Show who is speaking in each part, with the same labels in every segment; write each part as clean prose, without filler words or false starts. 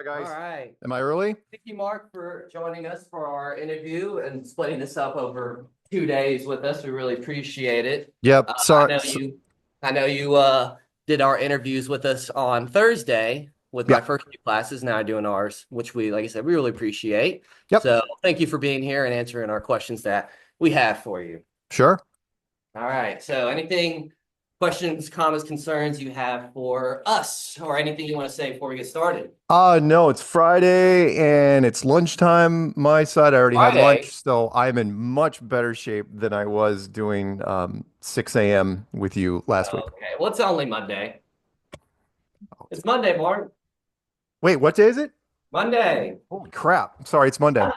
Speaker 1: Hi
Speaker 2: All
Speaker 1: guys.
Speaker 2: right.
Speaker 1: Am I early?
Speaker 2: Thank you, Mark, for joining us for our interview and splitting this up over 2 days with us. We really appreciate it.
Speaker 1: Yep.
Speaker 2: I
Speaker 1: Sorry.
Speaker 2: know you, I know you did our interviews with us on Thursday with my
Speaker 1: Yeah.
Speaker 2: first two classes. Now doing ours, which we, like I said, we really appreciate.
Speaker 1: Yep.
Speaker 2: So thank you for being here and answering our questions that we have for you.
Speaker 1: Sure.
Speaker 2: All right. So anything, questions, comments, concerns you have for us, or anything you want to say before we get started?
Speaker 1: No, it's Friday and it's lunchtime. My side, I already had lunch,
Speaker 2: Friday.
Speaker 1: so I'm in much better shape than I was doing 6 a.m. with you last week.
Speaker 2: Okay. Well, it's only Monday. It's Monday, Mark.
Speaker 1: Wait, what day is it?
Speaker 2: Monday.
Speaker 1: Holy crap. Sorry, it's Monday.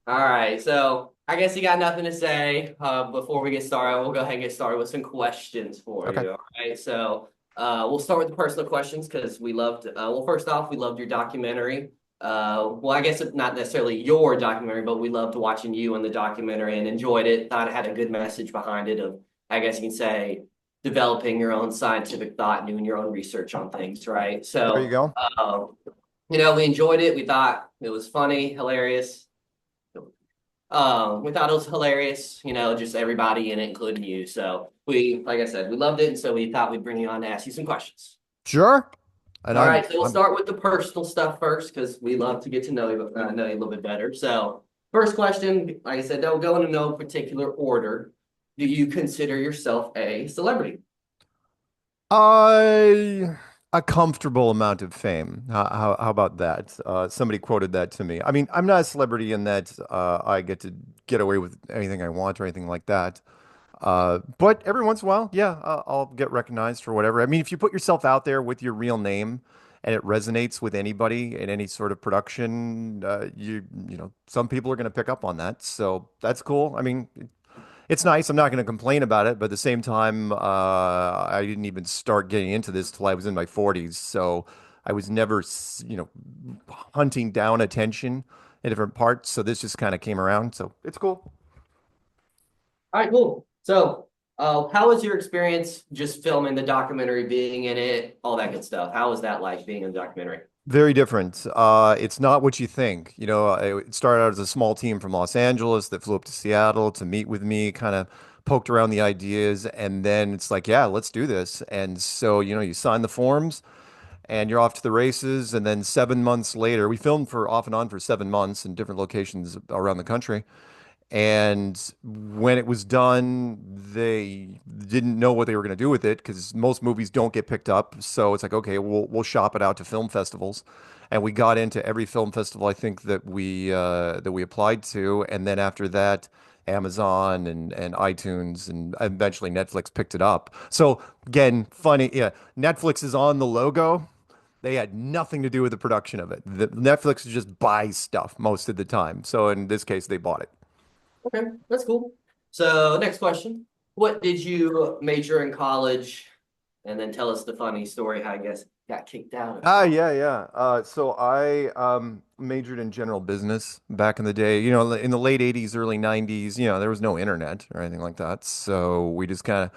Speaker 2: All right. So I guess you got nothing to say. Before we get started, we'll go ahead and get started with some questions for
Speaker 1: Okay.
Speaker 2: you. All right. So we'll start with the personal questions because we loved, well, first off, we loved your documentary. Well, I guess it's not necessarily your documentary, but we loved watching you in the documentary and enjoyed it. Thought it had a good message behind it of, I guess you can say, developing your own scientific thought and doing your own research on things, right?
Speaker 1: There you
Speaker 2: So,
Speaker 1: go.
Speaker 2: we enjoyed it. We thought it was funny, hilarious. We thought it was hilarious, just everybody in it, including you. So we, like I said, we loved it, and so we thought we'd bring you on to ask you some questions.
Speaker 1: Sure. And
Speaker 2: All
Speaker 1: I'm
Speaker 2: right, so we'll
Speaker 1: I'm
Speaker 2: start with the personal stuff first because we love to get to know you a little bit better. So, first question, like I said, don't go in no particular order. Do you consider yourself a celebrity?
Speaker 1: I a comfortable amount of fame. How about that? Somebody quoted that to me. I mean, I'm not a celebrity in that I get to get away with anything I want or anything like that. But every once in a while, yeah, I'll get recognized for whatever. I mean, if you put yourself out there with your real name and it resonates with anybody in any sort of production, some people are going to pick up on that. So that's cool. I mean, it's nice. I'm not going to complain about it, but at the same time, I didn't even start getting into this till I was in my 40s. So I was never, hunting down attention in different parts. So this just kind of came around. So it's cool.
Speaker 2: All right, cool. So, how was your experience just filming the documentary, being in it, all that good stuff? How was that like being in the documentary?
Speaker 1: Very different. It's not what you think. It started out as a small team from Los Angeles that flew up to Seattle to meet with me, kind of poked around the ideas, and then it's like, yeah, let's do this. And so, you sign the forms and you're off to the races. And then 7 months later, we filmed for off and on for 7 months in different locations around the country. And when it was done, they didn't know what they were going to do with it because most movies don't get picked up. So it's like, okay, we'll shop it out to film festivals, and we got into every film festival I think that we applied to, and then after that, Amazon and iTunes and eventually Netflix picked it up. So again, funny, yeah, Netflix is on the logo. They had nothing to do with the production of it. Netflix just buys stuff most of the time. So in this case, they bought it.
Speaker 2: Okay, that's cool. So, next question. What did you major in college? And then tell us the funny story how I guess got kicked out of college.
Speaker 1: Yeah, yeah. So I majored in general business back in the day. In the late 80s, early 90s, there was no internet or anything like that. So we just kind of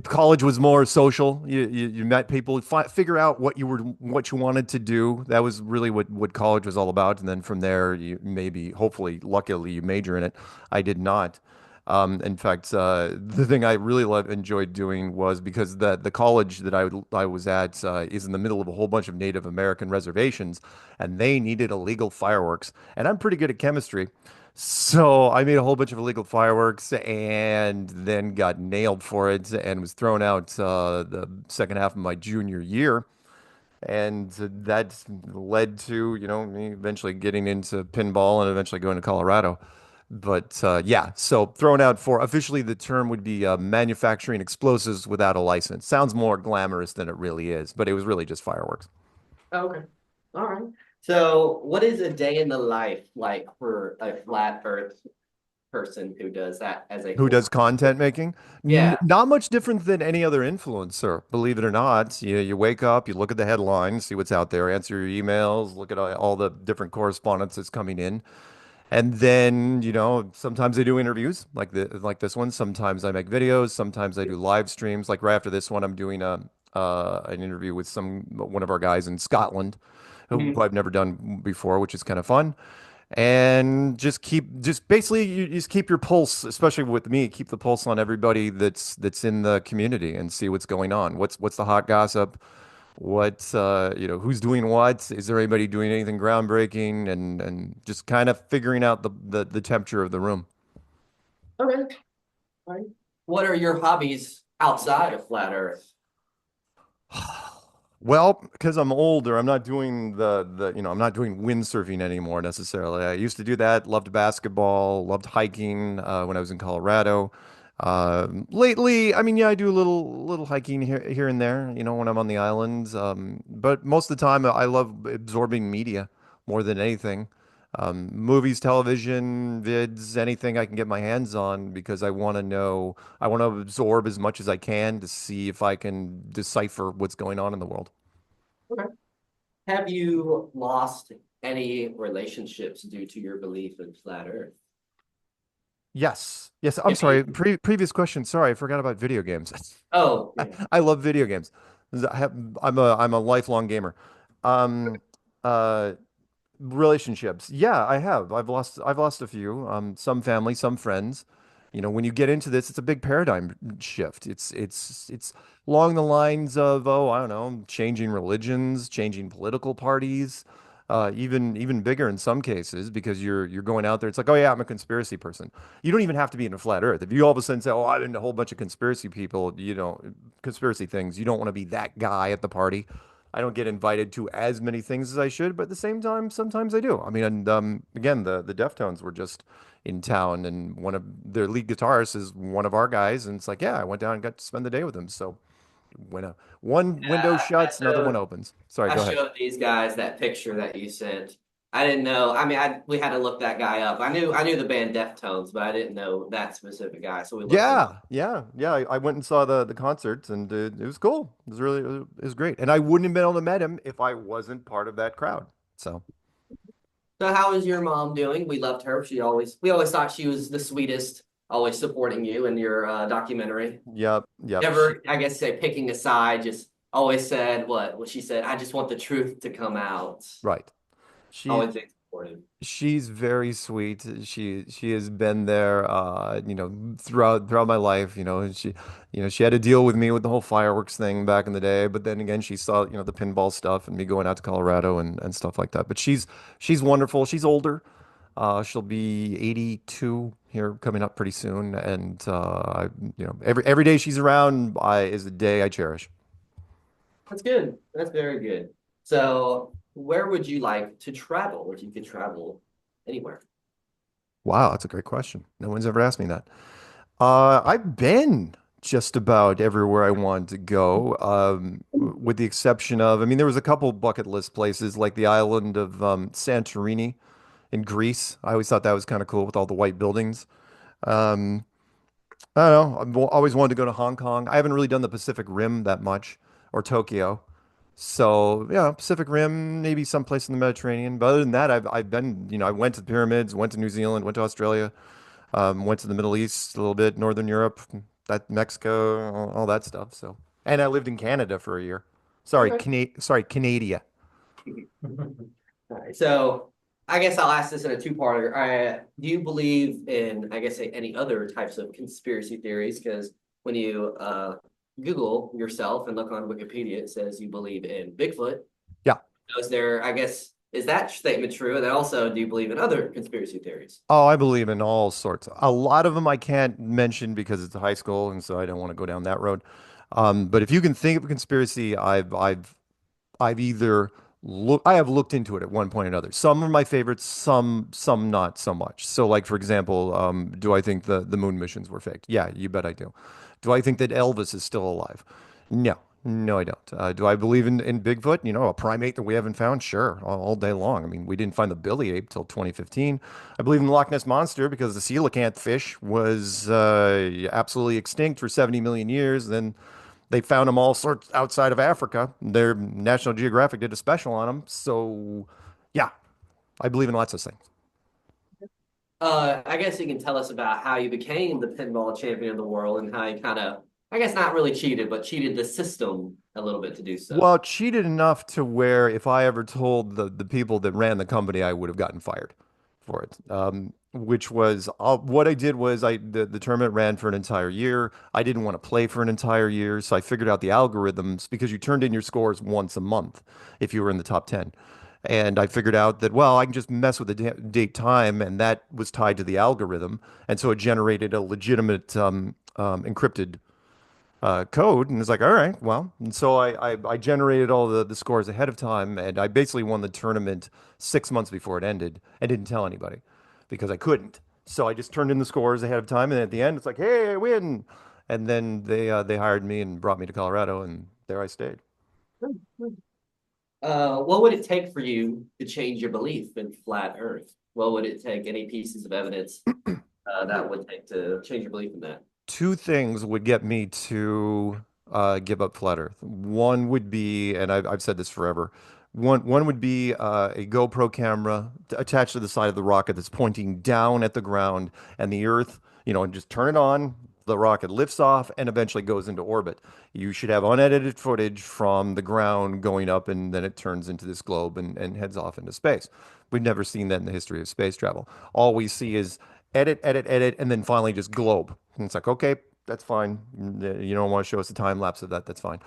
Speaker 1: college was more social. You met people, figure out what you wanted to do. That was really what college was all about. And then from there, you maybe, hopefully, luckily, you major in it. I did not. In fact, the thing I really enjoyed doing was because the college that I was at is in the middle of a whole bunch of Native American reservations, and they needed illegal fireworks. And I'm pretty good at chemistry, so I made a whole bunch of illegal fireworks, and then got nailed for it, and was thrown out the second half of my junior year. And that led to, me eventually getting into pinball and eventually going to Colorado. But yeah, so thrown out for officially the term would be manufacturing explosives without a license. Sounds more glamorous than it really is, but it was really just fireworks.
Speaker 2: Okay. All right. So, what is a day in the life like for a flat Earth person who does that as a
Speaker 1: Who
Speaker 2: full
Speaker 1: does
Speaker 2: time?
Speaker 1: content making?
Speaker 2: Yeah.
Speaker 1: Not much different than any other influencer, believe it or not. You wake up, you look at the headlines, see what's out there, answer your emails, look at all the different correspondence that's coming in. And then, sometimes I do interviews like this one. Sometimes I make videos. Sometimes I do live streams. Like right after this one, I'm doing an interview with one of our guys in Scotland who
Speaker 2: Mhm.
Speaker 1: I've never done before, which is kind of fun. And just basically you just keep your pulse, especially with me, keep the pulse on everybody that's in the community and see what's going on. What's the hot gossip? Who's doing what? Is there anybody doing anything groundbreaking? And just kind of figuring out the temperature of the room.
Speaker 2: Okay. All right. What are your hobbies outside of flat Earth?
Speaker 1: Well, because I'm older, I'm not doing I'm not doing windsurfing anymore necessarily. I used to do that, loved basketball, loved hiking when I was in Colorado. Lately, I mean, yeah, I do a little hiking here and there, when I'm on the islands. But most of the time, I love absorbing media more than anything. Movies, television, vids, anything I can get my hands on because I want to absorb as much as I can to see if I can decipher what's going on in the world.
Speaker 2: Okay. Have you lost any relationships due to your belief in flat Earth?
Speaker 1: Yes. Yes. I'm
Speaker 2: If you,
Speaker 1: sorry. Previous question. Sorry, I forgot about video games.
Speaker 2: oh, yeah.
Speaker 1: I love video games. I'm a lifelong gamer. Um, uh, Relationships. Yeah, I have. I've lost a few. Some family, some friends. When you get into this, it's a big paradigm shift. It's along the lines of, oh, I don't know, changing religions, changing political parties, even bigger in some cases because you're going out there. It's like, oh yeah, I'm a conspiracy person. You don't even have to be into flat Earth. If you all of a sudden say, oh, I'm into a whole bunch of conspiracy people, conspiracy things, you don't want to be that guy at the party. I don't get invited to as many things as I should, but at the same time, sometimes I do. I mean, and again, the Deftones were just in town, and one of their lead guitarists is one of our guys, and it's like, yeah, I went down and got to spend the day with him. So when one window
Speaker 2: I
Speaker 1: shuts, another one
Speaker 2: showed
Speaker 1: opens. Sorry,
Speaker 2: I
Speaker 1: go ahead.
Speaker 2: showed these guys that picture that you sent. I didn't know. I mean, we had to look that guy up. I knew the band Deftones, but I didn't know that specific guy. So we looked him up.
Speaker 1: Yeah, yeah, yeah. I went and saw the concerts, and it was cool. It was great, and I wouldn't have been able to met him if I wasn't part of that crowd. So.
Speaker 2: So how is your mom doing? We loved her. We always thought she was the sweetest, always supporting you in your documentary.
Speaker 1: Yep, yep.
Speaker 2: Never, I guess, say picking a side. Just always said what she said. I just want the truth to come out.
Speaker 1: Right. She
Speaker 2: Always being supportive.
Speaker 1: She's very sweet. She has been there, throughout my life. She had to deal with me with the whole fireworks thing back in the day. But then again, she saw, the pinball stuff and me going out to Colorado and stuff like that. But she's wonderful. She's older. She'll be 82 here coming up pretty soon. And every day she's around, is a day I cherish.
Speaker 2: That's good. That's very good. So, where would you like to travel if you could travel anywhere?
Speaker 1: Wow, that's a great question. No one's ever asked me that. I've been just about everywhere I wanted to go, with the exception of, I mean, there was a couple bucket list places like the island of Santorini in Greece. I always thought that was kind of cool with all the white buildings. Um, I don't know. Always wanted to go to Hong Kong. I haven't really done the Pacific Rim that much, or Tokyo. So yeah, Pacific Rim, maybe someplace in the Mediterranean. But other than that, I've been, I went to the pyramids, went to New Zealand, went to Australia. Went to the Middle East a little bit, Northern Europe, that Mexico, all that stuff. So, and I lived in Canada for a year.
Speaker 2: Okay.
Speaker 1: Sorry, Canada.
Speaker 2: All right. So, I guess I'll ask this in a two-parter. Do you believe in, I guess, any other types of conspiracy theories? Because when you Google yourself and look on Wikipedia, it says you believe in Bigfoot.
Speaker 1: Yeah.
Speaker 2: I guess, is that statement true? And then also, do you believe in other conspiracy theories?
Speaker 1: Oh, I believe in all sorts. A lot of them I can't mention because it's a high school, and so I don't want to go down that road. But if you can think of a conspiracy, I've either I have looked into it at one point or another. Some are my favorites, some not so much. So like for example, do I think the moon missions were faked? Yeah, you bet I do. Do I think that Elvis is still alive? No. No, I don't. Do I believe in Bigfoot? A primate that we haven't found? Sure, all day long. I mean, we didn't find the Billy ape till 2015. I believe in the Loch Ness Monster because the coelacanth fish was absolutely extinct for 70 million years. Then they found them all sorts outside of Africa. Their National Geographic did a special on them. So, yeah, I believe in lots of things.
Speaker 2: I guess you can tell us about how you became the pinball champion of the world and how you kind of I guess not really cheated, but cheated the system a little bit to do so.
Speaker 1: Well, cheated enough to where if I ever told the people that ran the company, I would have gotten fired for it. Which was what I did was the tournament ran for an entire year. I didn't want to play for an entire year, so I figured out the algorithms because you turned in your scores once a month if you were in the top 10. And I figured out that, well, I can just mess with the date time, and that was tied to the algorithm. And so it generated a legitimate encrypted code, and it's like, all right, well, and so I generated all the scores ahead of time, and I basically won the tournament 6 months before it ended, and didn't tell anybody because I couldn't. So I just turned in the scores ahead of time, and at the end, it's like, hey, I win, and then they hired me and brought me to Colorado, and there I stayed.
Speaker 2: What would it take for you to change your belief in flat Earth? What would it take? Any pieces of evidence that would take to change your belief in that?
Speaker 1: Two things would get me to give up flat Earth. One would be, and I've said this forever. One would be a GoPro camera attached to the side of the rocket that's pointing down at the ground and the Earth, and just turn it on. The rocket lifts off and eventually goes into orbit. You should have unedited footage from the ground going up, and then it turns into this globe and heads off into space. We've never seen that in the history of space travel. All we see is edit, edit, edit, and then finally just globe. And it's like, okay, that's fine. You don't want to show us a time lapse of that. That's fine.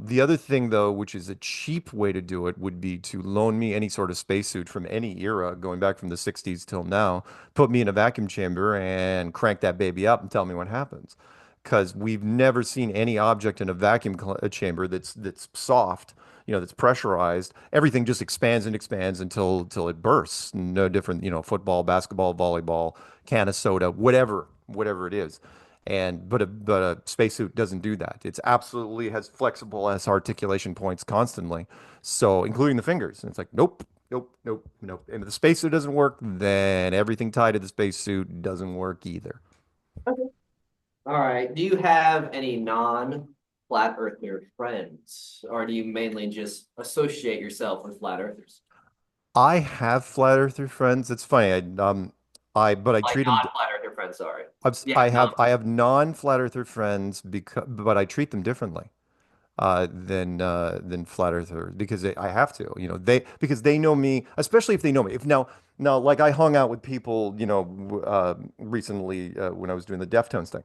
Speaker 1: The other thing, though, which is a cheap way to do it, would be to loan me any sort of spacesuit from any era, going back from the 60s till now, put me in a vacuum chamber and crank that baby up and tell me what happens. Because we've never seen any object in a vacuum chamber that's soft, that's pressurized. Everything just expands and expands until it bursts. No different, football, basketball, volleyball, can of soda, whatever it is. And but a spacesuit doesn't do that. It's absolutely has flexible as articulation points constantly. So including the fingers. And it's like, nope, nope, nope, nope. And if the spacesuit doesn't work, then everything tied to the spacesuit doesn't work either.
Speaker 2: All right. Do you have any non-flat earther friends, or do you mainly just associate yourself with flat earthers?
Speaker 1: I have flat earther friends. It's funny. But I
Speaker 2: Like
Speaker 1: treat them.
Speaker 2: non-flat earther friends, sorry. Yeah,
Speaker 1: I have non-flat earther friends but I treat them differently than flat earthers because I have to, because they know me, especially if they know me. If now like I hung out with people, recently when I was doing the Deftones thing,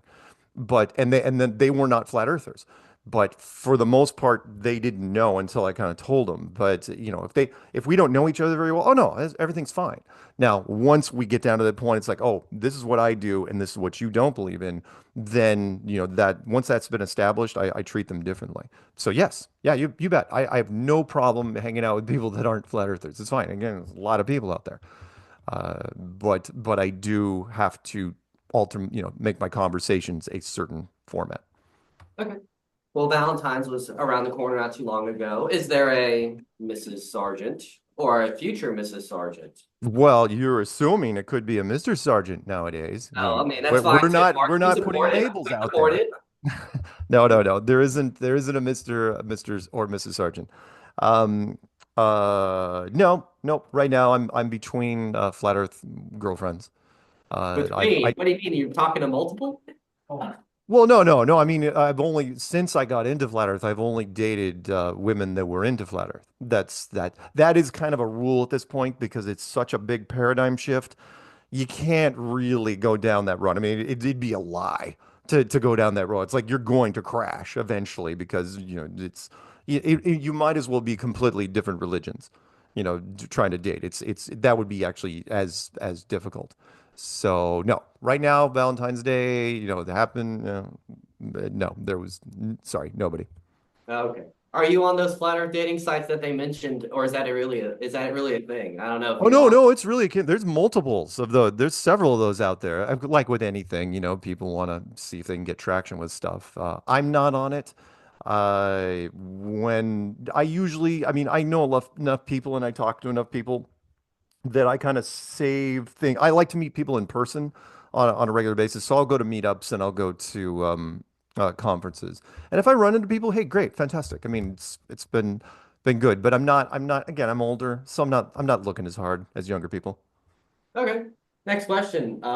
Speaker 1: and then they were not flat earthers. But for the most part, they didn't know until I kind of told them. But if we don't know each other very well, oh no, everything's fine. Now, once we get down to that point, it's like, oh, this is what I do, and this is what you don't believe in. Then that once that's been established, I treat them differently. So yes, yeah, you bet. I have no problem hanging out with people that aren't flat earthers. It's fine. Again, there's a lot of people out there. But I do have to make my conversations a certain format.
Speaker 2: okay. Well, Valentine's was around the corner not too long ago. Is there a Mrs. Sargent or a future Mrs. Sargent?
Speaker 1: Well, you're assuming it could be a Mr. Sergeant nowadays.
Speaker 2: Oh, I mean, that's
Speaker 1: We're
Speaker 2: fine
Speaker 1: we're
Speaker 2: too,
Speaker 1: not
Speaker 2: Mark.
Speaker 1: we're
Speaker 2: We
Speaker 1: not putting
Speaker 2: support it.
Speaker 1: labels
Speaker 2: We
Speaker 1: out
Speaker 2: support
Speaker 1: there.
Speaker 2: it.
Speaker 1: No, no, no. There isn't a Mr. or Mrs. Sergeant. Um, no, no. Right now, I'm between flat Earth girlfriends. I
Speaker 2: Between, what do you mean? You're talking to multiple?
Speaker 1: Well, no, no, no. I mean, since I got into flat Earth, I've only dated women that were into flat Earth. That is kind of a rule at this point because it's such a big paradigm shift. You can't really go down that road. I mean, it'd be a lie to go down that road. It's like you're going to crash eventually because you might as well be completely different religions, trying to date. That would be actually as difficult. So no, right now, Valentine's Day, it happened. No, sorry, nobody.
Speaker 2: Okay. Are you on those flat earth dating sites that they mentioned, or is that really a thing? I don't know if
Speaker 1: Oh
Speaker 2: you
Speaker 1: no,
Speaker 2: are.
Speaker 1: no, it's really there's multiples of those. There's several of those out there. Like with anything, people want to see if they can get traction with stuff. I'm not on it. I mean, I know enough people and I talk to enough people that I kind of save things. I like to meet people in person on a regular basis. So I'll go to meetups and I'll go to conferences. And if I run into people, hey, great, fantastic. I mean, it's been good, but I'm not again, I'm older, so I'm not looking as hard as younger people.
Speaker 2: Okay. Next question. I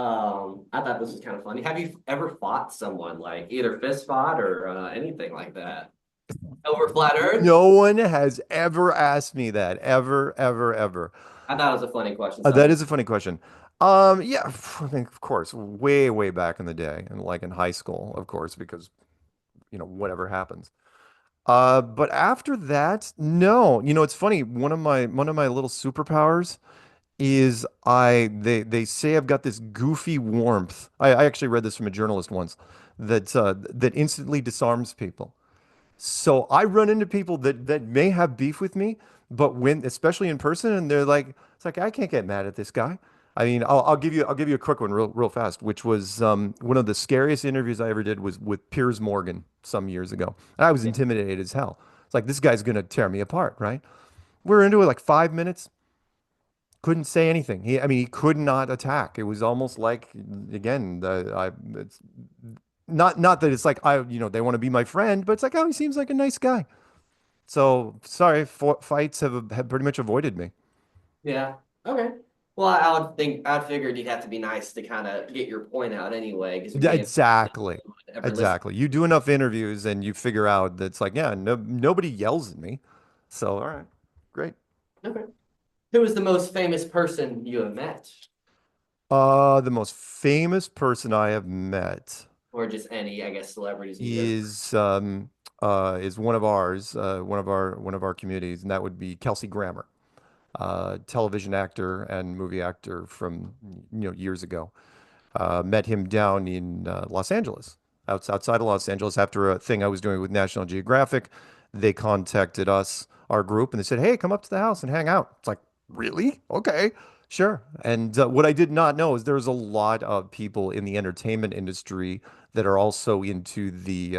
Speaker 2: thought this was kind of funny. Have you ever fought someone like either fist fought or anything like that over flat Earth?
Speaker 1: No one has ever asked me that, ever, ever, ever.
Speaker 2: I thought it was a funny question, so I
Speaker 1: That
Speaker 2: wanted.
Speaker 1: is a funny question. Yeah, I think of course, way, way back in the day, and like in high school, of course, because whatever happens. But after that, no. It's funny. One of my little superpowers is they say I've got this goofy warmth. I actually read this from a journalist once that instantly disarms people. So I run into people that may have beef with me, but when, especially in person, and they're like, it's like I can't get mad at this guy. I mean, I'll give you a quick one real fast, which was one of the scariest interviews I ever did was with Piers Morgan some years ago. And I was
Speaker 2: Yeah,
Speaker 1: intimidated as hell. It's like this guy's gonna tear me apart, right? We're into it like 5 minutes. Couldn't say anything. I mean, he could not attack. It was almost like, again, it's not that it's like they want to be my friend, but it's like, oh, he seems like a nice guy. So sorry, fights have pretty much avoided me.
Speaker 2: yeah. Okay. Well, I figured you'd have to be nice to kind of get your point out anyway, because you're
Speaker 1: Yeah,
Speaker 2: being
Speaker 1: exactly.
Speaker 2: ever listen.
Speaker 1: Exactly. You do enough interviews and you figure out that it's like, yeah, no, nobody yells at me. So, all right, great.
Speaker 2: Okay. Who is the most famous person you have met,
Speaker 1: The most famous person I have met
Speaker 2: or just any, I guess, celebrities in general?
Speaker 1: is one of ours, one of our communities, and that would be Kelsey Grammer, television actor and movie actor from years ago. Met him down in Los Angeles, outside of Los Angeles, after a thing I was doing with National Geographic. They contacted us, our group, and they said, "Hey, come up to the house and hang out." It's like, really? Okay, sure. And what I did not know is there's a lot of people in the entertainment industry that are also into the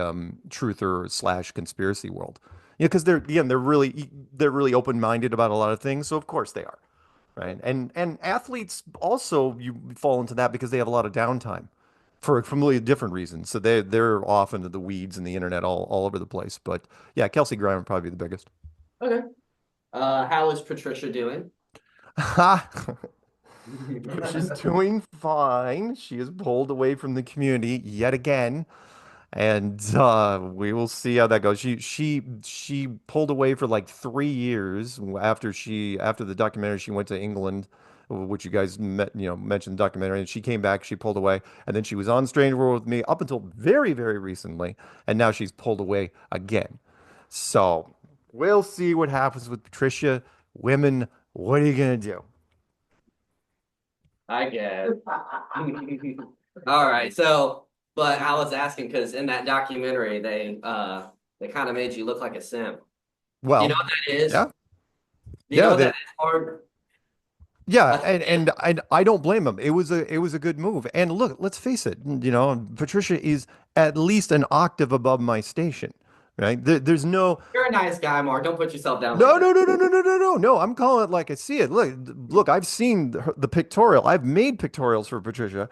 Speaker 1: truther slash conspiracy world. Yeah, because they're really open-minded about a lot of things, so of course they are. Right. And athletes also you fall into that because they have a lot of downtime for completely different reasons. So they're off into the weeds and the internet all over the place. But yeah, Kelsey Grammer would probably be the biggest.
Speaker 2: Okay. How is Patricia doing?
Speaker 1: She's doing fine. She is pulled away from the community yet again. And we will see how that goes. She pulled away for like 3 years after the documentary. She went to England, which you guys mentioned the documentary, and she came back. She pulled away, and then she was on Strange World with me up until very very recently, and now she's pulled away again. So we'll see what happens with Patricia. Women, what are you gonna do?
Speaker 2: I guess. All right. So, but I was asking because in that documentary, they kind of made you look like a simp. Do you know
Speaker 1: Well,
Speaker 2: what that is?
Speaker 1: yeah,
Speaker 2: Do you know
Speaker 1: yeah.
Speaker 2: what that is, Hard?
Speaker 1: Yeah,
Speaker 2: A
Speaker 1: and I don't blame him. It was a good move. And look, let's face it, Patricia is at least an octave above my station, right? There's no
Speaker 2: You're a nice guy, Mark. Don't put yourself down like
Speaker 1: no
Speaker 2: that.
Speaker 1: no no no no no no no no. I'm calling it like I see it. Look, I've seen the pictorial. I've made pictorials for Patricia.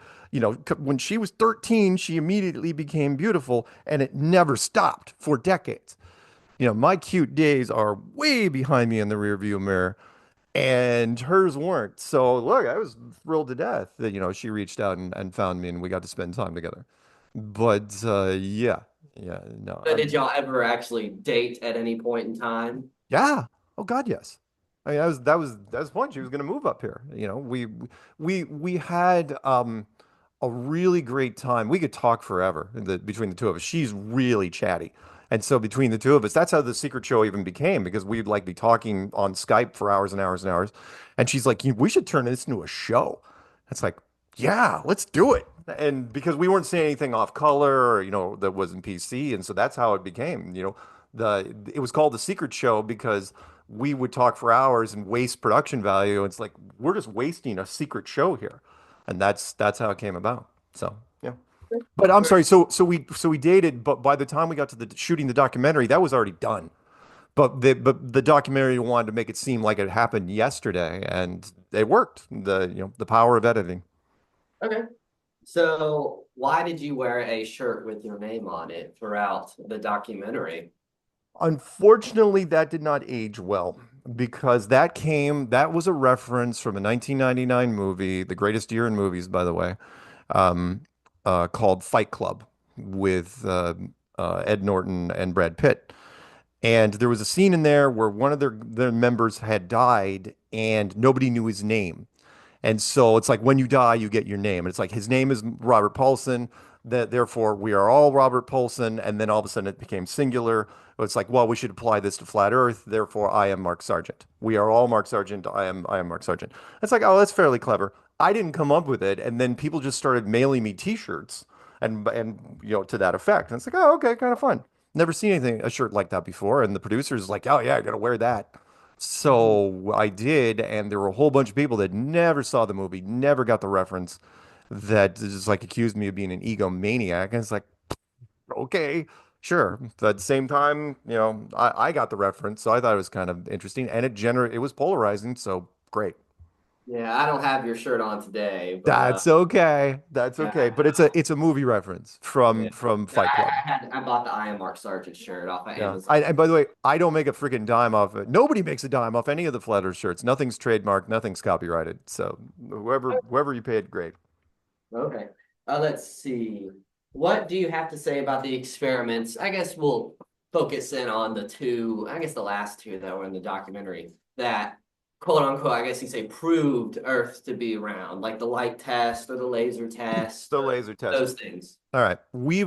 Speaker 1: When she was 13, she immediately became beautiful, and it never stopped for decades. My cute days are way behind me in the rearview mirror and hers weren't. So look, I was thrilled to death that she reached out and found me and we got to spend time together. But yeah, yeah, no,
Speaker 2: So did y'all ever actually date at any point in time?
Speaker 1: yeah. Oh God, yes. I mean, that was the point. She was going to move up here. We had a really great time. We could talk forever between the two of us. She's really chatty. And so between the two of us, that's how the secret show even became because we'd like be talking on Skype for hours and hours and hours. And she's like, we should turn this into a show. It's like, yeah, let's do it. And because we weren't saying anything off color or, that wasn't PC. And so that's how it became, it was called the secret show because we would talk for hours and waste production value. It's like, we're just wasting a secret show here. And that's how it came about. So yeah. But I'm sorry. So we dated, but by the time we got to the shooting the documentary, that was already done. But the documentary wanted to make it seem like it happened yesterday, and it worked. The power of editing.
Speaker 2: Okay. So why did you wear a shirt with your name on it throughout the documentary?
Speaker 1: Unfortunately, that did not age well. because that was a reference from a 1999 movie, the greatest year in movies, by the way, um, called Fight Club with Ed Norton and Brad Pitt. And there was a scene in there where one of their members had died and nobody knew his name. And so it's like when you die, you get your name. And it's like his name is Robert Paulson. That therefore we are all Robert Paulson. And then all of a sudden it became singular. It's like, well, we should apply this to flat Earth. Therefore, I am Mark Sargent. We are all Mark Sargent. I am Mark Sargent. It's like, oh, that's fairly clever. I didn't come up with it, and then people just started mailing me T-shirts and to that effect. And it's like, oh, okay, kind of fun. Never seen anything a shirt like that before. And the producer's like, oh yeah, I gotta wear that. So I did, and there were a whole bunch of people that never saw the movie, never got the reference, that just like accused me of being an egomaniac. And it's like, okay, sure. But at the same time, I got the reference, so I thought it was kind of interesting, and it was polarizing, so great.
Speaker 2: Yeah, I don't have your shirt on today, but
Speaker 1: That's okay. That's okay.
Speaker 2: yeah,
Speaker 1: But it's a movie reference
Speaker 2: yeah.
Speaker 1: from
Speaker 2: Yeah,
Speaker 1: Fight Club.
Speaker 2: I bought the I Am Mark Sargent shirt off of
Speaker 1: Yeah.
Speaker 2: Amazon.
Speaker 1: And by the way, I don't make a freaking dime off it. Nobody makes a dime off any of the Flat Earth shirts. Nothing's trademarked, nothing's copyrighted. So whoever you paid, great.
Speaker 2: Okay. Let's see. What do you have to say about the experiments? I guess we'll focus in on the two, I guess the last two that were in the documentary that quote unquote, I guess you say proved Earth to be round, like the light test or the laser test
Speaker 1: The
Speaker 2: or
Speaker 1: laser test.
Speaker 2: those things.
Speaker 1: All right. We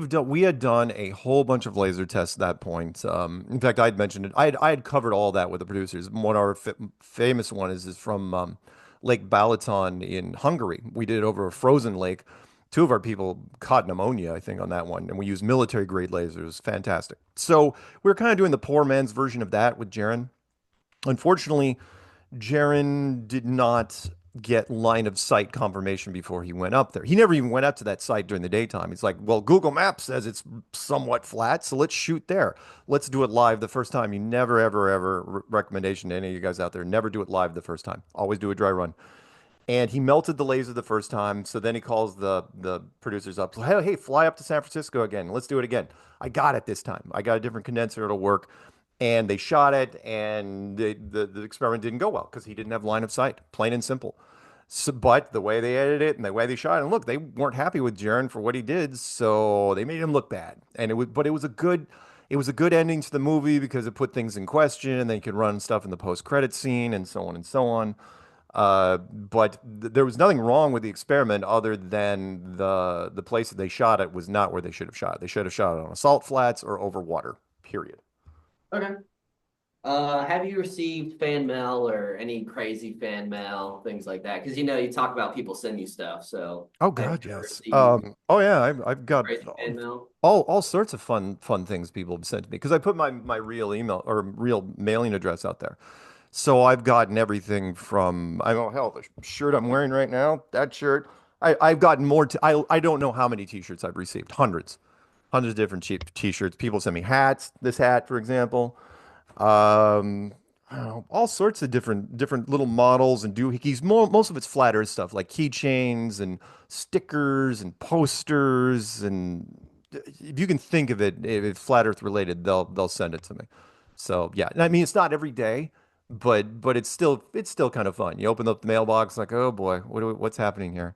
Speaker 1: had done a whole bunch of laser tests at that point. In fact, I'd mentioned it. I had covered all that with the producers. One of our famous one is from Lake Balaton in Hungary. We did it over a frozen lake. Two of our people caught pneumonia, I think, on that one, and we used military grade lasers. Fantastic. So we are kind of doing the poor man's version of that with Jaren. Unfortunately, Jaren did not get line of sight confirmation before he went up there. He never even went up to that site during the daytime. He's like, well, Google Maps says it's somewhat flat, so let's shoot there. Let's do it live the first time. You never, ever, ever recommendation to any of you guys out there, never do it live the first time. Always do a dry run. And he melted the laser the first time. So then he calls the producers up. Hey, hey, fly up to San Francisco again. Let's do it again. I got it this time. I got a different condenser. It'll work. And they shot it, and the experiment didn't go well because he didn't have line of sight, plain and simple. So, but the way they edited it and the way they shot it, and look, they weren't happy with Jaren for what he did, so they made him look bad. But it was a good ending to the movie because it put things in question, and they could run stuff in the post-credit scene and so on and so on. But there was nothing wrong with the experiment other than the place that they shot it was not where they should have shot it. They should have shot it on salt flats or over water, period.
Speaker 2: Okay. Have you received fan mail or any crazy fan mail, things like that? Because you talk about people send you stuff. So
Speaker 1: Oh
Speaker 2: have
Speaker 1: God,
Speaker 2: you ever
Speaker 1: yes.
Speaker 2: received
Speaker 1: Oh yeah, I've got
Speaker 2: crazy fan mail?
Speaker 1: all sorts of fun things people have sent to me because I put my real email or real mailing address out there. So I've gotten everything from I don't hell the shirt I'm wearing right now, that shirt. I've gotten more. I don't know how many T-shirts I've received. Hundreds of different cheap T-shirts. People send me hats. This hat, for example. Um, I don't know, all sorts of different little models and doohickeys. Most of it's flat Earth stuff like keychains and stickers and posters and if you can think of it, if it's flat Earth related, they'll send it to me. So yeah, I mean it's not every day, but it's still kind of fun. You open up the mailbox like, oh boy, what's happening here?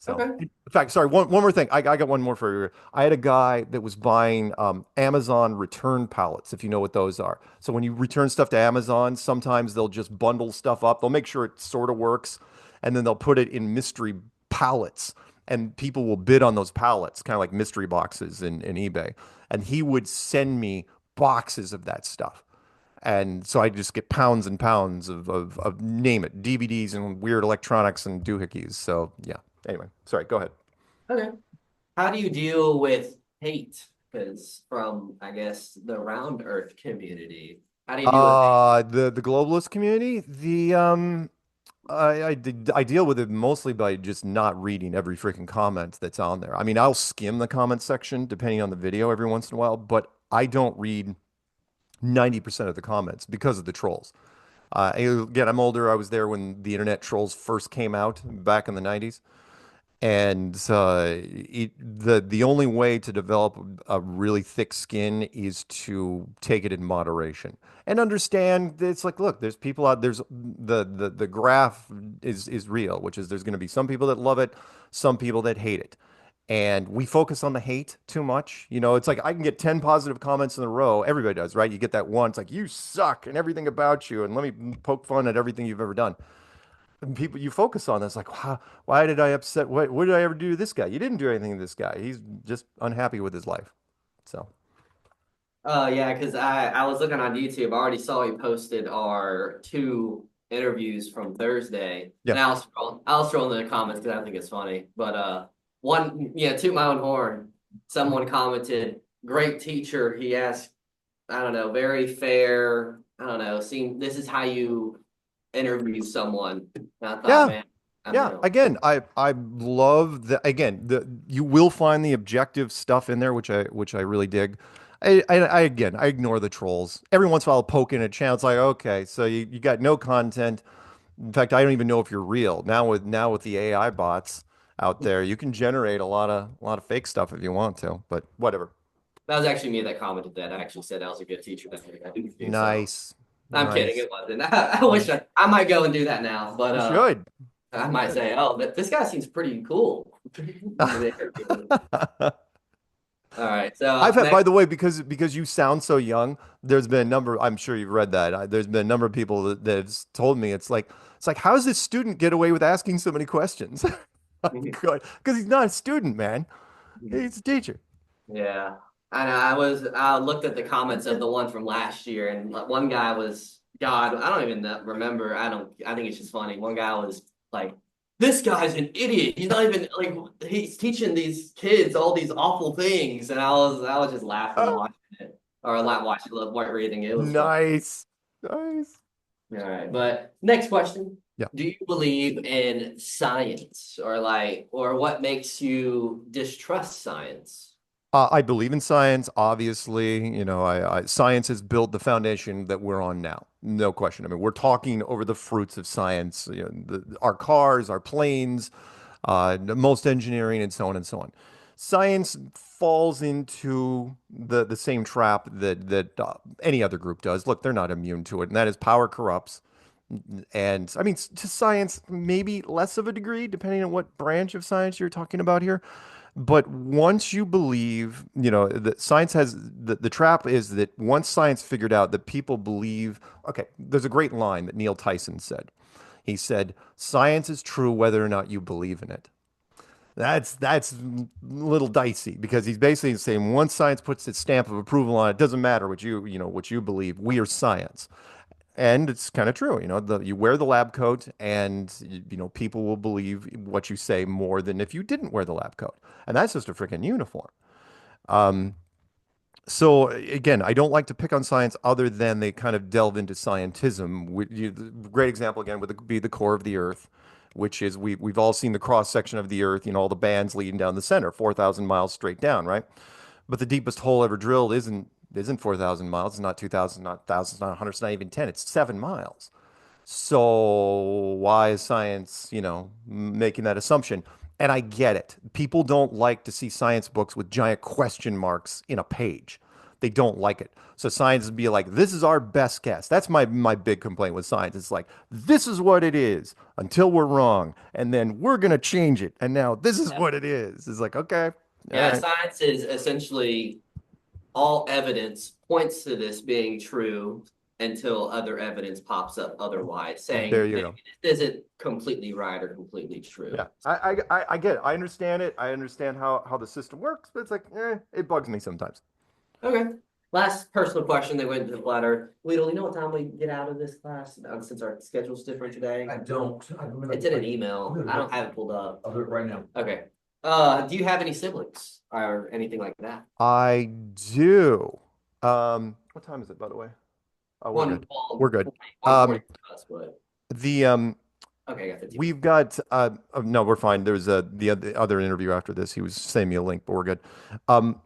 Speaker 1: So,
Speaker 2: Okay.
Speaker 1: in fact, sorry, one more thing. I got one more for you. I had a guy that was buying Amazon return pallets, if you know what those are. So when you return stuff to Amazon, sometimes they'll just bundle stuff up. They'll make sure it sort of works, and then they'll put it in mystery pallets, and people will bid on those pallets, kind of like mystery boxes in eBay. And he would send me boxes of that stuff. And so I just get pounds and pounds of name it, DVDs and weird electronics and doohickeys. So yeah. Anyway, sorry, go ahead.
Speaker 2: Okay. How do you deal with hate? Because from, I guess, the round Earth community, how do you deal with hate?
Speaker 1: The globalist community, I deal with it mostly by just not reading every freaking comment that's on there. I mean, I'll skim the comment section depending on the video every once in a while, but I don't read 90% of the comments because of the trolls. Again, I'm older. I was there when the internet trolls first came out back in the 90s. And the only way to develop a really thick skin is to take it in moderation and understand that it's like, look, there's people out there's the graph is real, which is there's going to be some people that love it, some people that hate it. And we focus on the hate too much. You know, it's like I can get 10 positive comments in a row. Everybody does, right? You get that one, it's like you suck and everything about you, and let me poke fun at everything you've ever done. And people you focus on, it's like, wow, why did I upset? What did I ever do to this guy? You didn't do anything to this guy. He's just unhappy with his life. So,
Speaker 2: Yeah, because I was looking on YouTube. I already saw you posted our two interviews from Thursday,
Speaker 1: yeah.
Speaker 2: and I'll scroll in the comments because I think it's funny. But one, yeah, toot my own horn. Someone commented, "Great teacher." He asked, I don't know, very fair. I don't know. Seem this is how you interview someone. And I thought,
Speaker 1: Yeah.
Speaker 2: man, I
Speaker 1: Yeah.
Speaker 2: know.
Speaker 1: Again, I love the again, the you will find the objective stuff in there, which I really dig. I again I ignore the trolls. Every once in a while I'll poke in a channel. It's like, okay, so you got no content. In fact, I don't even know if you're real. Now with the AI bots out there, you can generate a lot of fake stuff if you want to, but whatever.
Speaker 2: That was actually me that commented that. I actually said I was a good teacher that day. So
Speaker 1: Nice.
Speaker 2: I'm kidding.
Speaker 1: Nice.
Speaker 2: It wasn't. I wish I might go and do that now, but
Speaker 1: You should.
Speaker 2: I
Speaker 1: You
Speaker 2: might
Speaker 1: should.
Speaker 2: say, oh, this guy seems pretty cool. All right.
Speaker 1: I've
Speaker 2: So
Speaker 1: had, by
Speaker 2: next,
Speaker 1: the way, because you sound so young, there's been a number, I'm sure you've read that. There's been a number of people that have told me it's like how does this student get away with asking so many questions? Because he's not a student, man. He's a teacher.
Speaker 2: yeah, I looked at the comments of the one from last year, and one guy was God. I don't even remember. I think it's just funny. One guy was like, "This guy's an idiot. He's not even like he's teaching these kids all these awful things." And I was just laughing
Speaker 1: Ah,
Speaker 2: watching it, or not watching, reading it. It was fun.
Speaker 1: nice. Nice.
Speaker 2: All right, but next question.
Speaker 1: Yeah.
Speaker 2: Do you believe in science or what makes you distrust science?
Speaker 1: I believe in science, obviously. You know, science has built the foundation that we're on now. No question. I mean, we're talking over the fruits of science, you know, our cars, our planes, most engineering, and so on and so on. Science falls into the same trap that any other group does. Look, they're not immune to it, and that is power corrupts. And I mean, to science, maybe less of a degree, depending on what branch of science you're talking about here. But once you believe, you know, that science has the trap is that once science figured out that people believe, okay, there's a great line that Neil Tyson said. He said, "Science is true whether or not you believe in it." That's a little dicey because he's basically saying once science puts its stamp of approval on it, it doesn't matter what you believe. We are science. And it's kind of true, you know, you wear the lab coat and people will believe what you say more than if you didn't wear the lab coat. And that's just a freaking uniform. Um, so again, I don't like to pick on science other than they kind of delve into scientism. The great example again would be the core of the Earth, which is we've all seen the cross section of the Earth, you know, all the bands leading down the center, 4,000 miles straight down, right? But the deepest hole ever drilled isn't 4,000 miles. It's not 2,000, not thousands, not hundreds, not even 10. It's 7 miles. So why is science, making that assumption? And I get it. People don't like to see science books with giant question marks in a page. They don't like it. So science would be like, this is our best guess. That's my big complaint with science. It's like, this is what it is until we're wrong. And then we're going to change it. And now this is
Speaker 2: Yeah.
Speaker 1: what it is. It's like, okay, all
Speaker 2: Yeah,
Speaker 1: right,
Speaker 2: science is essentially all evidence points to this being true until other evidence pops up otherwise,
Speaker 1: there
Speaker 2: saying
Speaker 1: you
Speaker 2: maybe
Speaker 1: go.
Speaker 2: this isn't completely right or completely
Speaker 1: Yeah,
Speaker 2: true.
Speaker 1: I get it. I understand it. I understand how the system works, but it's like, it bugs me sometimes.
Speaker 2: Okay. Last personal question that went into the bladder. Weedle, you know what time we get out of this class? Since our schedule's different today.
Speaker 3: I don't.
Speaker 2: It's in an email. I don't have it pulled up.
Speaker 3: I'll do it right now.
Speaker 2: Okay. Do you have any siblings or anything like that?
Speaker 1: I do. What time is it, by the way? Oh, we're
Speaker 2: One,
Speaker 1: good.
Speaker 2: well,
Speaker 1: We're good.
Speaker 2: 1:40
Speaker 1: Um,
Speaker 2: for us, but
Speaker 1: the
Speaker 2: okay, I got 15 minutes.
Speaker 1: we've got no, we're fine. There's the other interview after this. He was sending me a link, but we're good. Um,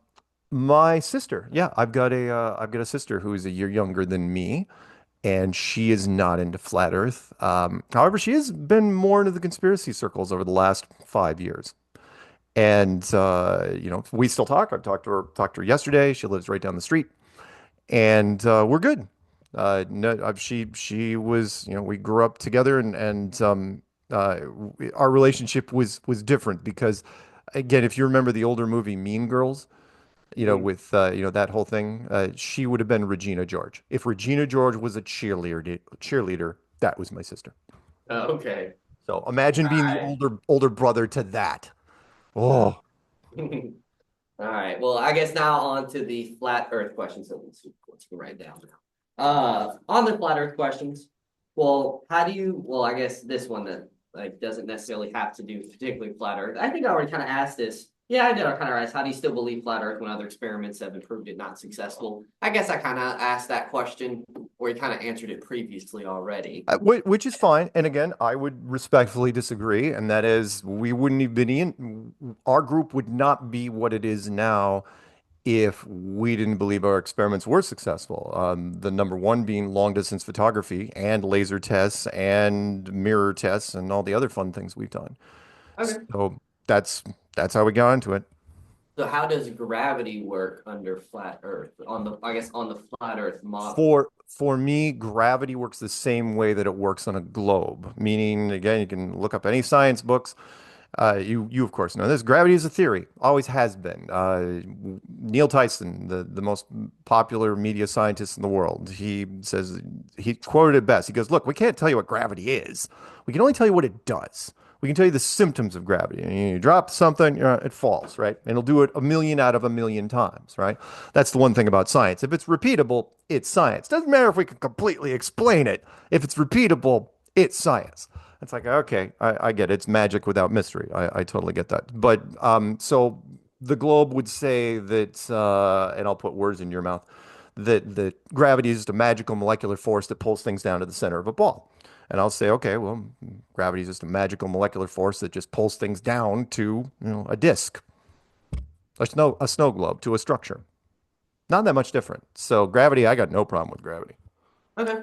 Speaker 1: my sister, yeah, I've got a sister who is a year younger than me, and she is not into flat Earth. However, she has been more into the conspiracy circles over the last 5 years. And we still talk. I talked to her yesterday. She lives right down the street, and we're good. No, she was, we grew up together, and our relationship was different because, again, if you remember the older movie Mean Girls,
Speaker 2: Mhm.
Speaker 1: with that whole thing, she would have been Regina George. If Regina George was a cheerleader, that was my sister.
Speaker 2: Okay.
Speaker 1: So imagine being the
Speaker 2: All
Speaker 1: older brother to that.
Speaker 2: right.
Speaker 1: Oh,
Speaker 2: All right. Well, I guess now on to the flat Earth questions. So let's go right down now. On the flat Earth questions, well, how do you? Well, I guess this one that like doesn't necessarily have to do with particularly flat Earth. I think I already kind of asked this. Yeah, I did. I kind of asked, how do you still believe flat Earth when other experiments have proved it not successful? I guess I kind of asked that question, or you kind of answered it previously already.
Speaker 1: which is fine. And again, I would respectfully disagree, and that is, we wouldn't have been our group would not be what it is now if we didn't believe our experiments were successful. The number one being long distance photography and laser tests and mirror tests and all the other fun things we've done.
Speaker 2: Okay.
Speaker 1: So that's that's how we got into it.
Speaker 2: So how does gravity work under flat Earth on the, I guess, on the flat Earth model?
Speaker 1: For me, gravity works the same way that it works on a globe. Meaning, again, you can look up any science books. You of course know this. Gravity is a theory, always has been. Neil Tyson, the most popular media scientist in the world, he says, he quoted it best. He goes, "Look, we can't tell you what gravity is. We can only tell you what it does. We can tell you the symptoms of gravity. And you drop something, it falls, right? And it'll do it a million out of a million times, right? That's the one thing about science. If it's repeatable, it's science. Doesn't matter if we can completely explain it. If it's repeatable, it's science." It's like, okay, I get it. It's magic without mystery. I totally get that. But so the globe would say that, and I'll put words in your mouth, that gravity is just a magical molecular force that pulls things down to the center of a ball. And I'll say, okay, well, gravity is just a magical molecular force that just pulls things down to, a disk, a snow globe, to a structure. Not that much different. So gravity, I got no problem with gravity.
Speaker 2: Okay.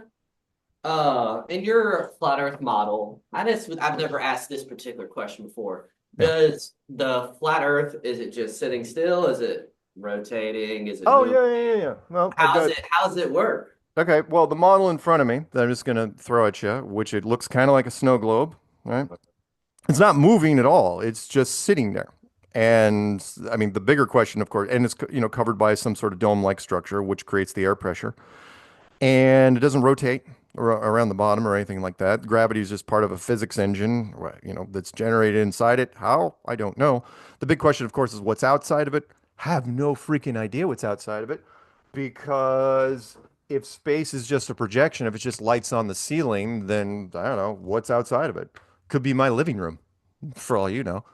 Speaker 2: In your flat Earth model, I've never asked this particular question before.
Speaker 1: Yeah.
Speaker 2: Does the flat Earth, is it just sitting still? Is it rotating? Is it
Speaker 1: Oh,
Speaker 2: moving?
Speaker 1: yeah. Well, I've got
Speaker 2: How does it work?
Speaker 1: Okay, well, the model in front of me that I'm just going to throw at you, which it looks kind of like a snow globe, right? It's not moving at all. It's just sitting there. And I mean, the bigger question, of course, and it's covered by some sort of dome-like structure, which creates the air pressure, and it doesn't rotate around the bottom or anything like that. Gravity is just part of a physics engine, that's generated inside it. How? I don't know. The big question, of course, is what's outside of it. Have no freaking idea what's outside of it, because if space is just a projection, if it's just lights on the ceiling, then I don't know what's outside of it. Could be my living room, for all you know.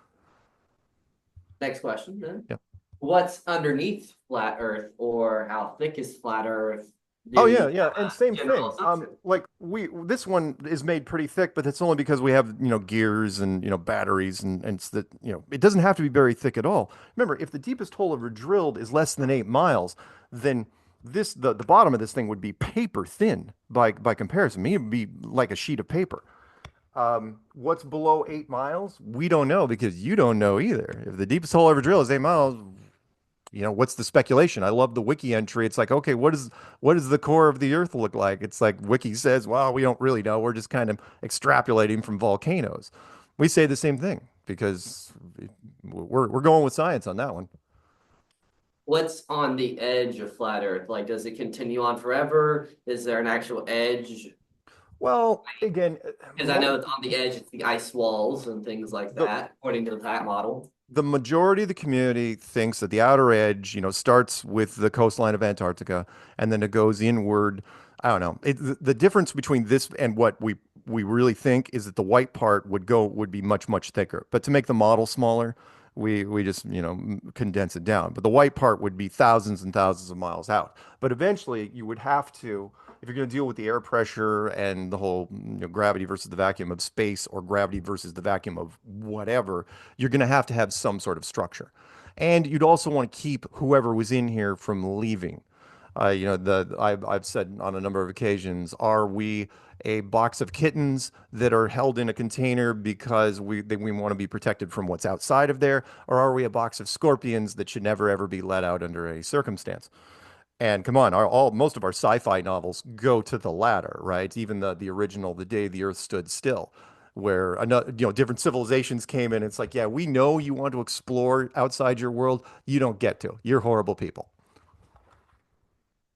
Speaker 2: Next question then.
Speaker 1: Yeah.
Speaker 2: What's underneath flat Earth, or how thick is flat Earth? Do
Speaker 1: Oh
Speaker 2: you
Speaker 1: yeah,
Speaker 2: have
Speaker 1: yeah, and
Speaker 2: a
Speaker 1: same
Speaker 2: general
Speaker 1: thing.
Speaker 2: assumption?
Speaker 1: Like this one is made pretty thick, but it's only because we have gears and batteries, and it's that it doesn't have to be very thick at all. Remember, if the deepest hole ever drilled is less than 8 miles, then the bottom of this thing would be paper thin by comparison. It would be like a sheet of paper. What's below 8 miles? We don't know, because you don't know either. If the deepest hole ever drilled is 8 miles, what's the speculation? I love the wiki entry. It's like, okay, what does the core of the earth look like? It's like wiki says, well, we don't really know. We're just kind of extrapolating from volcanoes. We say the same thing because we're going with science on that one.
Speaker 2: What's on the edge of flat Earth? Like, does it continue on forever? Is there an actual edge?
Speaker 1: Well, again,
Speaker 2: Because I know it's on the edge, it's the ice walls and things like
Speaker 1: the
Speaker 2: that, according to that model.
Speaker 1: the majority of the community thinks that the outer edge, starts with the coastline of Antarctica, and then it goes inward. I don't know. The difference between this and what we really think is that the white part would be much, much thicker. But to make the model smaller, we just, condense it down. But the white part would be thousands and thousands of miles out. But eventually you would have to, if you're going to deal with the air pressure and the whole, gravity versus the vacuum of space, or gravity versus the vacuum of whatever, you're going to have some sort of structure. And you'd also want to keep whoever was in here from leaving. I've said on a number of occasions, are we a box of kittens that are held in a container because we want to be protected from what's outside of there, or are we a box of scorpions that should never ever be let out under any circumstance? And come on, most of our sci-fi novels go to the latter, right? Even the original, The Day the Earth Stood Still, where another, different civilizations came in. It's like, yeah, we know you want to explore outside your world. You don't get to. You're horrible people.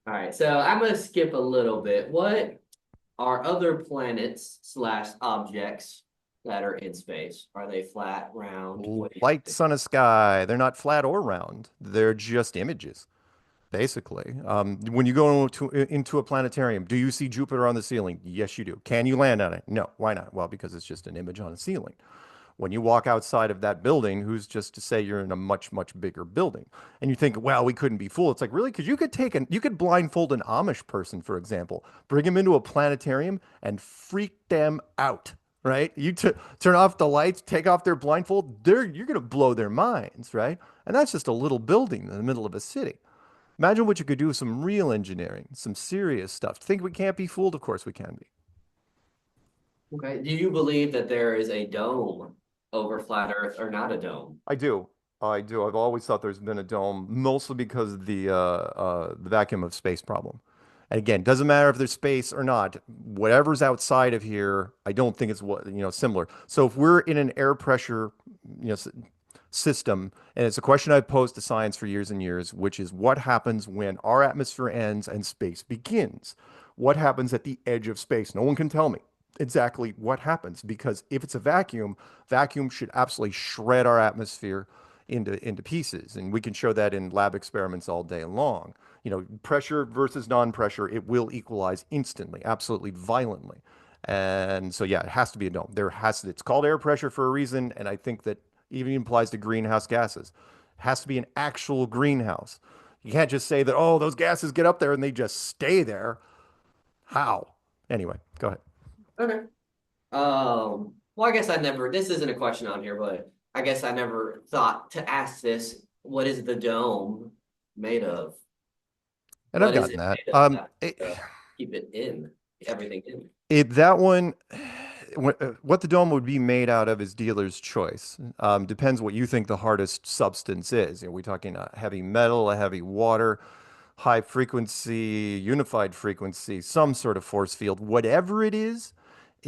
Speaker 2: All right, so I'm gonna skip a little bit. What are other planets slash objects that are in space? Are they flat, round? What do you
Speaker 1: Light,
Speaker 2: think?
Speaker 1: sun, and sky. They're not flat or round. They're just images, basically. When you go into a planetarium, do you see Jupiter on the ceiling? Yes, you do. Can you land on it? No. Why not? Well, because it's just an image on a ceiling. When you walk outside of that building, who's just to say you're in a much, much bigger building? And you think, well, we couldn't be fooled. It's like, really? Because you could blindfold an Amish person, for example, bring him into a planetarium and freak them out, right? Turn off the lights, take off their blindfold, you're going to blow their minds, right? And that's just a little building in the middle of a city. Imagine what you could do with some real engineering, some serious stuff. Think we can't be fooled? Of course we can be.
Speaker 2: Okay. Do you believe that there is a dome over flat Earth or not a dome?
Speaker 1: I do. I do. I've always thought there's been a dome, mostly because of the vacuum of space problem. And again, doesn't matter if there's space or not. Whatever's outside of here, I don't think it's similar. So if we're in an air pressure, you know, s- system, and it's a question I've posed to science for years and years, which is what happens when our atmosphere ends and space begins? What happens at the edge of space? No one can tell me exactly what happens because if it's a vacuum should absolutely shred our atmosphere into pieces, and we can show that in lab experiments all day long. Pressure versus non-pressure, it will equalize instantly, absolutely violently. And so, yeah, it has to be a dome. It's called air pressure for a reason, and I think that even applies to greenhouse gases. It has to be an actual greenhouse. You can't just say that, oh, those gases get up there and they just stay there. How? Anyway, go ahead.
Speaker 2: Okay. Well, I guess this isn't a question on here, but I guess I never thought to ask this. What is the dome made of?
Speaker 1: And I've
Speaker 2: What is
Speaker 1: gotten
Speaker 2: it
Speaker 1: that.
Speaker 2: made of to keep it in, everything in?
Speaker 1: That one, what the dome would be made out of is dealer's choice. Depends what you think the hardest substance is. Are we talking a heavy metal, a heavy water, high frequency, unified frequency, some sort of force field? Whatever it is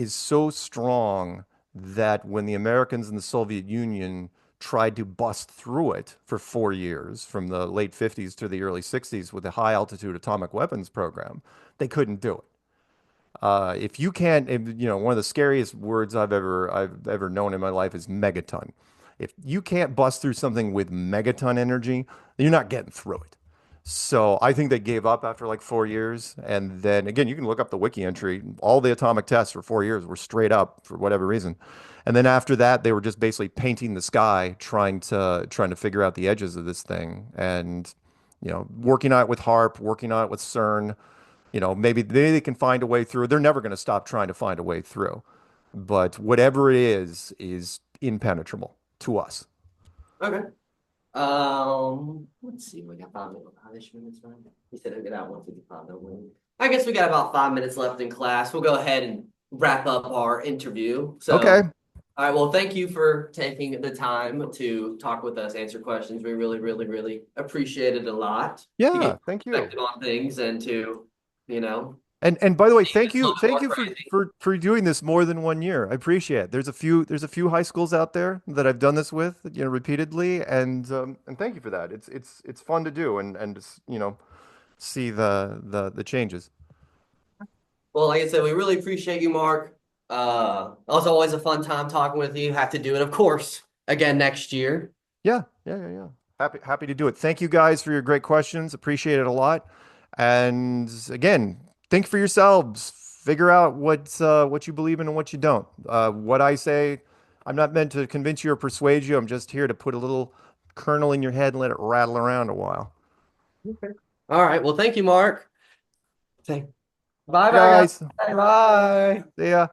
Speaker 1: so strong that when the Americans and the Soviet Union tried to bust through it for 4 years, from the late 50s to the early 60s with the high altitude atomic weapons program, they couldn't do it. If you can't, one of the scariest words I've ever known in my life is megaton. If you can't bust through something with megaton energy, you're not getting through it. So I think they gave up after like 4 years. And then again, you can look up the wiki entry. All the atomic tests for 4 years were straight up for whatever reason. And then after that, they were just basically painting the sky, trying to figure out the edges of this thing, and working on it with HARP, working on it with CERN. Maybe they can find a way through. They're never going to stop trying to find a way through. But whatever it is impenetrable to us.
Speaker 2: Okay. Let's see. We got 5 minutes, right? He said I get out 1:55. No win. I guess we got about 5 minutes left in class. We'll go ahead and wrap up our interview.
Speaker 1: Okay.
Speaker 2: So, all right. Well, thank you for taking the time to talk with us, answer questions. We really, really, really appreciate it a lot to get
Speaker 1: Yeah,
Speaker 2: your
Speaker 1: thank you.
Speaker 2: perspective on things and to, you know,
Speaker 1: And by the way,
Speaker 2: see if
Speaker 1: thank
Speaker 2: it's a
Speaker 1: you.
Speaker 2: little bit
Speaker 1: Thank
Speaker 2: more
Speaker 1: you for
Speaker 2: crazy.
Speaker 1: for for doing this more than 1 year. I appreciate it. There's a few high schools out there that I've done this with, repeatedly, and thank you for that. It's fun to do and just, see the changes.
Speaker 2: Well, like I said, we really appreciate you, Mark. It was always a fun time talking with you. Have to do it, of course, again next year.
Speaker 1: Yeah, yeah, yeah, yeah. Happy to do it. Thank you guys for your great questions. Appreciate it a lot. And again, think for yourselves. Figure out what you believe in and what you don't. What I say, I'm not meant to convince you or persuade you. I'm just here to put a little kernel in your head and let it rattle around a while.
Speaker 2: Okay. All right. Well, thank you, Mark. Say bye bye,
Speaker 1: Guys,
Speaker 2: guys. Bye.
Speaker 1: see ya.